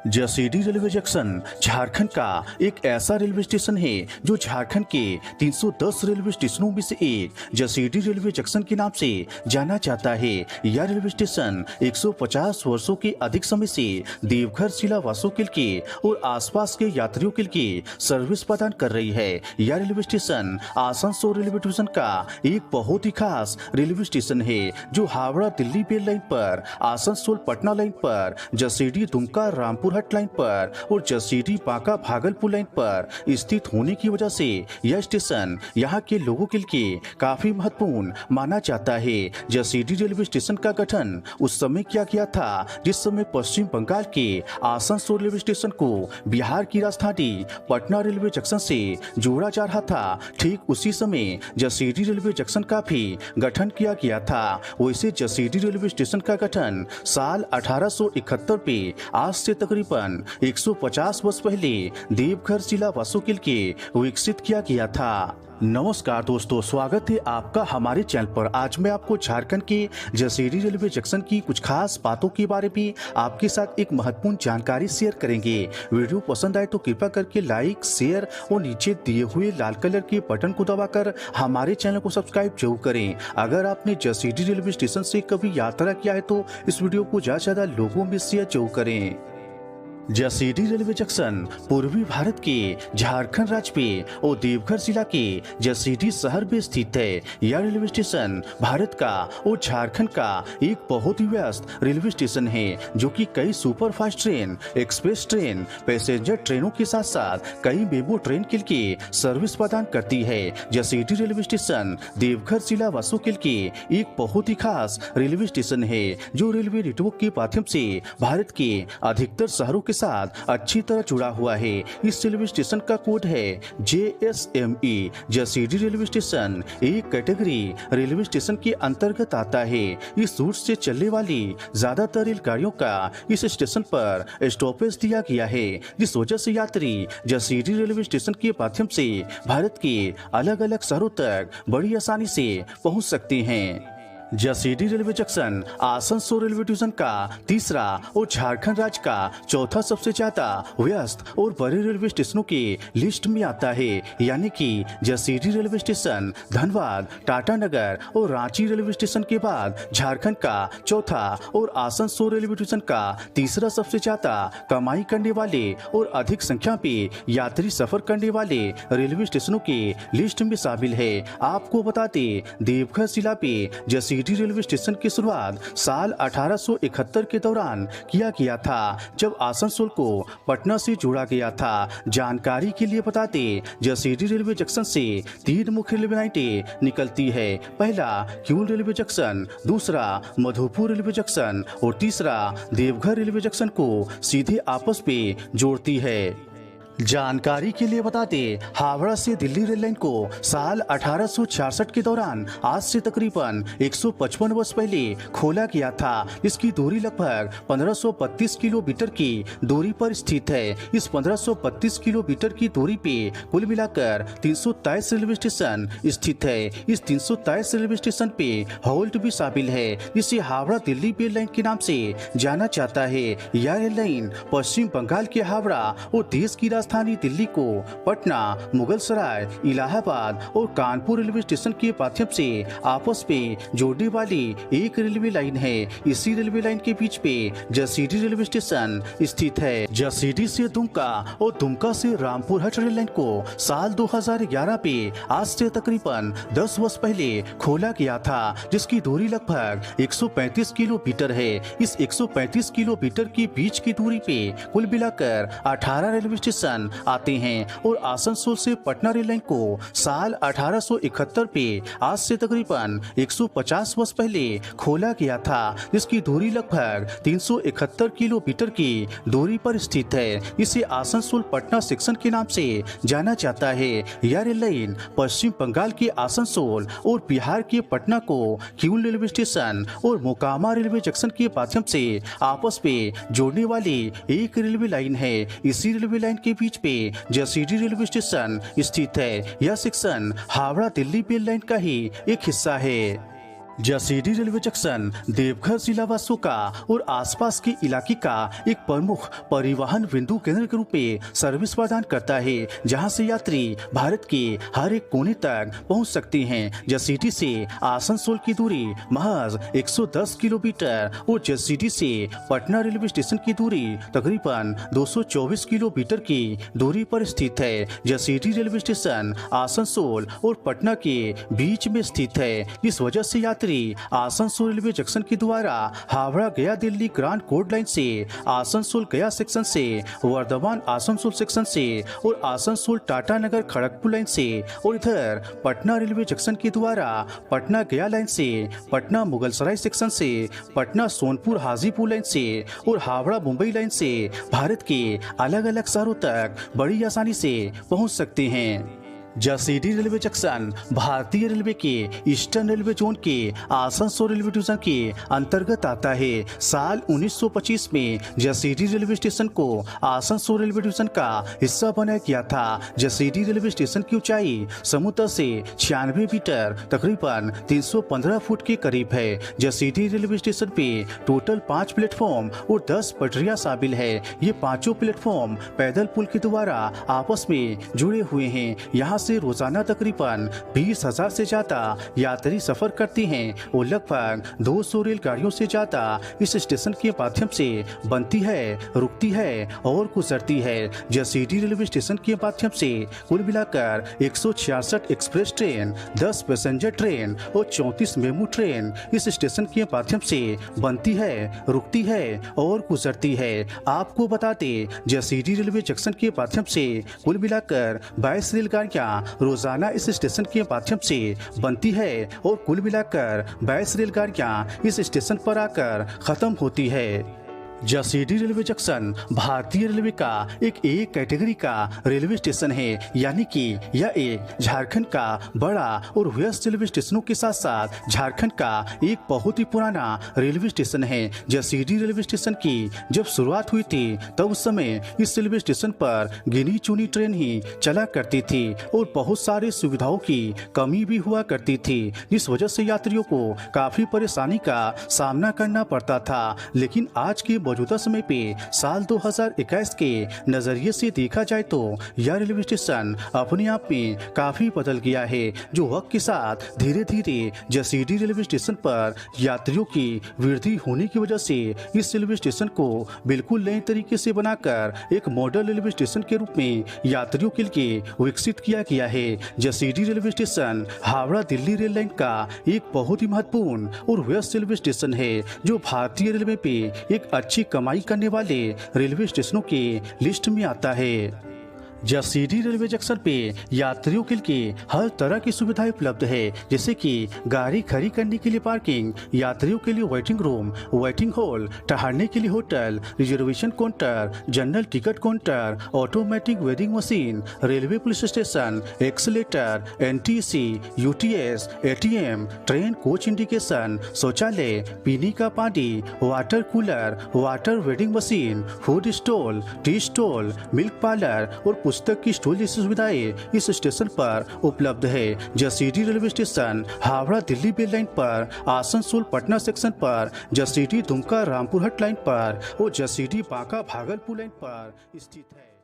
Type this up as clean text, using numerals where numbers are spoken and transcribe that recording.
Jasidih railway junction Jharkhand का एक ऐसा रेलवे स्टेशन है जो झारखंड के 310 रेलवे स्टेशनों में से एक जसीडीह रेलवे जंक्शन के नाम से जाना जाता है। यह रेलवे स्टेशन 150 वर्षों के अधिक समय से देवघर जिला वासियों के लिए और आसपास के यात्रियों के लिए सर्विस प्रदान कर रही है। यह railway station Asansol railway division का एक बहुत ही खास रेलवे स्टेशन है जो हावड़ा दिल्ली बेल लाइन पर, आसनसोल पटना लाइन पर, जसीडीह दुमका रामपुर हट लाइन पर और जसीडीह बांका भागलपुर लाइन पर स्थित होने की वजह से यह स्टेशन यहाँ के लोगों के लिए काफी महत्वपूर्ण माना जाता है। जसीडीह रेलवे स्टेशन का गठन उस समय किया गया था जिस समय पश्चिम बंगाल के आसनसोल रेलवे स्टेशन को बिहार की राजधानी पटना रेलवे जंक्शन से जोड़ा जा रहा था। ठीक उसी समय जसीडीह रेलवे जंक्शन का भी गठन किया गया था। वैसे जसीडीह रेलवे स्टेशन का गठन साल 1871 में आज से तकरीबन 150 वर्ष पहले देवघर जिला वासियों के लिए विकसित किया गया था। नमस्कार दोस्तों, स्वागत है आपका हमारे चैनल पर। आज मैं आपको झारखंड के जसीडीह रेलवे जंक्शन की कुछ खास बातों के बारे में आपके साथ एक महत्वपूर्ण जानकारी शेयर करेंगे। वीडियो पसंद आए तो कृपया करके लाइक, शेयर और नीचे दिए हुए लाल कलर के बटन को दबाकर हमारे चैनल को सब्सक्राइब जरूर करें। अगर आपने जसीडीह रेलवे स्टेशन से कभी यात्रा किया है तो इस वीडियो को ज्यादा से ज्यादा लोगों में शेयर जरूर करें। जसीडीह रेलवे जंक्शन पूर्वी भारत के झारखंड राज्य में और देवघर जिला के जसीडीह शहर में स्थित है। यह रेलवे स्टेशन भारत का और झारखंड का एक बहुत ही व्यस्त रेलवे स्टेशन है जो कि कई superfast train, express train, passenger ट्रेनों के साथ साथ कई मेमो ट्रेन के लिए सर्विस प्रदान करती है। जसीडीह रेलवे स्टेशन देवघर जिला वासियों के लिए एक बहुत ही खास रेलवे स्टेशन है जो रेलवे नेटवर्क के माध्यम से भारत के अधिकतर शहरों के साथ अच्छी तरह जुड़ा हुआ है। इस रेलवे स्टेशन का कोड है JSME। जसीडीह रेलवे स्टेशन एक कैटेगरी रेलवे स्टेशन के अंतर्गत आता है। इस रूट से चलने वाली ज्यादातर रेलगाड़ियों का इस स्टेशन पर स्टॉपेज दिया गया है, जिस वजह से यात्री जसीडीह रेलवे स्टेशन के माध्यम से भारत के अलग अलग शहरों तक बड़ी आसानी से पहुंच सकते हैं। Jasidih railway junction Asansol railway division का तीसरा और झारखंड राज्य का चौथा सबसे ज्यादा व्यस्त और बड़े रेलवे स्टेशनों के लिस्ट में आता है। यानी कि जसीडीह रेलवे स्टेशन धनबाद, टाटानगर और रांची रेलवे स्टेशन के बाद झारखंड का चौथा और आसनसोल रेलवे डिवीजन का तीसरा सबसे ज्यादा कमाई करने वाले और अधिक संख्या में यात्री सफर करने वाले रेलवे स्टेशनों के लिस्ट में शामिल है। आपको बता दें, देवघर जिला पे जसीडीह रेलवे स्टेशन की शुरुआत साल 1871 के दौरान किया गया था जब आसनसोल को पटना से जोड़ा गया था। जानकारी के लिए बता दें, जसीडीह रेलवे जंक्शन से 3 मुख्य रेलवे लाइनें निकलती है। पहला किऊल रेलवे जंक्शन, दूसरा मधुपुर रेलवे जंक्शन और तीसरा देवघर रेलवे जंक्शन को सीधे आपस में जोड़ती है। जानकारी के लिए बता दें, हावड़ा से दिल्ली रेल लाइन को साल 1866 के दौरान आज से तकरीबन 155 वर्ष पहले खोला गया था। इसकी दूरी लगभग 1532 किलोमीटर की दूरी पर स्थित है। इस 1532 किलोमीटर की दूरी पे कुल मिलाकर 323 रेलवे स्टेशन स्थित है। इस 323 रेलवे स्टेशन पे हॉल्ट भी शामिल है, जिसे हावड़ा दिल्ली रेल लाइन के नाम से जाना जाता है। यह रेल लाइन पश्चिम बंगाल के हावड़ा और देश की राजधानी दिल्ली को पटना, मुगलसराय, इलाहाबाद और कानपुर रेलवे स्टेशन के माध्यम से आपस में जोड़ने वाली एक रेलवे लाइन है। इसी रेलवे लाइन के बीच में जसीडीह रेलवे स्टेशन स्थित है। जसीडीह से दुमका और दुमका से रामपुर हट रेल लाइन को साल 2011 में आज से तकरीबन 10 वर्ष पहले खोला गया था, जिसकी दूरी लगभग 135 किलोमीटर है। इस 135 किलोमीटर के बीच की दूरी पे कुल मिलाकर 18 रेलवे स्टेशन आते हैं और आसनसोल से पटना रेल लाइन को साल 1871 में आज से तकरीबन 150 वर्ष पहले खोला गया था, जिसकी दूरी लगभग 371 किलोमीटर की दूरी पर स्थित है। इसे आसनसोल पटना सेक्शन के नाम से जाना जाता है। यह रेल लाइन पश्चिम बंगाल के आसनसोल और बिहार के पटना को किऊल रेलवे स्टेशन और मोकामा रेलवे जंक्शन के माध्यम से आपस में जोड़ने वाली एक रेलवे लाइन है। इसी रेलवे लाइन के बीच पे जसीडीह रेलवे स्टेशन स्थित है। यह section Howrah Delhi rail line का ही एक हिस्सा है। जसीडीह रेलवे जंक्शन देवघर जिला वासियों का और आसपास के इलाके का एक प्रमुख परिवहन बिंदु केंद्र के रूप में सर्विस प्रदान करता है, जहां से यात्री भारत के हर एक कोने तक पहुंच सकते हैं। जसीडीह से आसनसोल की दूरी महज 110 किलोमीटर और जसीडीह से पटना रेलवे स्टेशन की दूरी तकरीबन 224 किलोमीटर की दूरी पर स्थित है। जसीडीह रेलवे स्टेशन आसनसोल और पटना के बीच में स्थित है। इस वजह से यात्री आसनसोल रेलवे जंक्शन के द्वारा हावड़ा गया दिल्ली ग्रांड कोड लाइन से, आसनसोल गया सेक्शन से, वर्धमान आसनसोल सेक्शन से और आसनसोल टाटा नगर खड़गपुर लाइन से, और इधर पटना रेलवे जंक्शन के द्वारा पटना गया लाइन से, पटना मुगलसराय सेक्शन से, पटना सोनपुर हाजीपुर लाइन से और हावड़ा मुंबई लाइन से भारत के अलग अलग शहरों तक बड़ी आसानी से पहुंच सकते हैं। जसीडीह रेलवे जंक्शन भारतीय रेलवे के ईस्टर्न रेलवे जोन के आसनसोल रेलवे डिवीजन के अंतर्गत आता है। साल 1925 में जसीडीह रेलवे स्टेशन को आसनसोल रेलवे डिवीजन का हिस्सा बनाया गया था। जसीडीह रेलवे स्टेशन की ऊंचाई समुद्र से 96 मीटर तकरीबन 315 फुट के करीब है। जसीडीह रेलवे स्टेशन पे टोटल 5 प्लेटफॉर्म और 10 पटरियां शामिल है। ये पांचों प्लेटफॉर्म पैदल पुल के द्वारा आपस में जुड़े हुए हैं। यहाँ से रोजाना तकरीबन 20,000 से ज्यादा यात्री सफर करते हैं और लगभग 200 रेलगाड़ियों से ज्यादा इस स्टेशन के माध्यम से बनती है, रुकती है और गुजरती है। जसीडीह रेलवे स्टेशन के माध्यम से कुल मिलाकर 166 एक्सप्रेस ट्रेन, 10 पैसेंजर ट्रेन और 34 मेमू ट्रेन इस स्टेशन के माध्यम से बनती है, रुकती है और गुजरती है। आपको बता दें, जसीडीह रेलवे जंक्शन के माध्यम से कुल मिलाकर 22 रेलगाड़ियां रोजाना इस स्टेशन के माध्यम से बनती है और कुल मिलाकर 22 रेलगाड़ियां इस स्टेशन पर आकर खत्म होती है। जसीडीह रेलवे जंक्शन भारतीय रेलवे का एक ए कैटेगरी का रेलवे स्टेशन है, यानी कि यह एक झारखंड का बड़ा और व्यस्त रेलवे स्टेशनों के साथ साथ झारखंड का एक बहुत ही पुराना रेलवे स्टेशन है। जसीडीह रेलवे स्टेशन की जब शुरुआत हुई थी तब उस समय इस रेलवे स्टेशन पर गिनी चुनी ट्रेन ही चला करती थी और बहुत सारी सुविधाओं की कमी भी हुआ करती थी। इस वजह से यात्रियों को काफी परेशानी का सामना करना पड़ता था। लेकिन आज के मौजूदा समय पे साल 2021 के नजरिए से देखा जाए तो यह रेलवे स्टेशन अपने आप में काफी बदल गया है, जो वक्त के साथ धीरे धीरे जसीडीह रेलवे स्टेशन पर यात्रियों की वृद्धि होने की वजह से इस रेलवे स्टेशन को बिल्कुल नए तरीके से बनाकर एक मॉडल रेलवे स्टेशन के रूप में यात्रियों के लिए विकसित किया गया है। Jasidih railway station Howrah Delhi rail line का एक बहुत ही महत्वपूर्ण और व्यस्त रेलवे स्टेशन है, जो भारतीय रेलवे पे एक अच्छी कमाई करने वाले रेलवे स्टेशनों के लिस्ट में आता है। जसीडीह रेलवे जंक्शन पे यात्रियों के लिए हर तरह की सुविधाएं उपलब्ध है, जैसे कि गाड़ी खड़ी करने के लिए पार्किंग, यात्रियों के लिए वेटिंग रूम, वेटिंग हॉल, ठहरने के लिए hotel, reservation counter, general ticket counter, automatic vending machine, railway police station, accelerator, NTC, UTS, ATM, train coach indication, शौचालय, पीने का पानी, water cooler, water vending machine, food stall, tea stall, milk parlour और पुस्तक की स्टॉल जैसी सुविधाएं इस स्टेशन पर उपलब्ध है। जसीडीह रेलवे स्टेशन हावड़ा दिल्ली बेल लाइन पर, आसनसोल पटना सेक्शन पर, जसीडीह दुमका रामपुरहट लाइन पर और जसीडीह बांका भागलपुर लाइन पर स्थित है।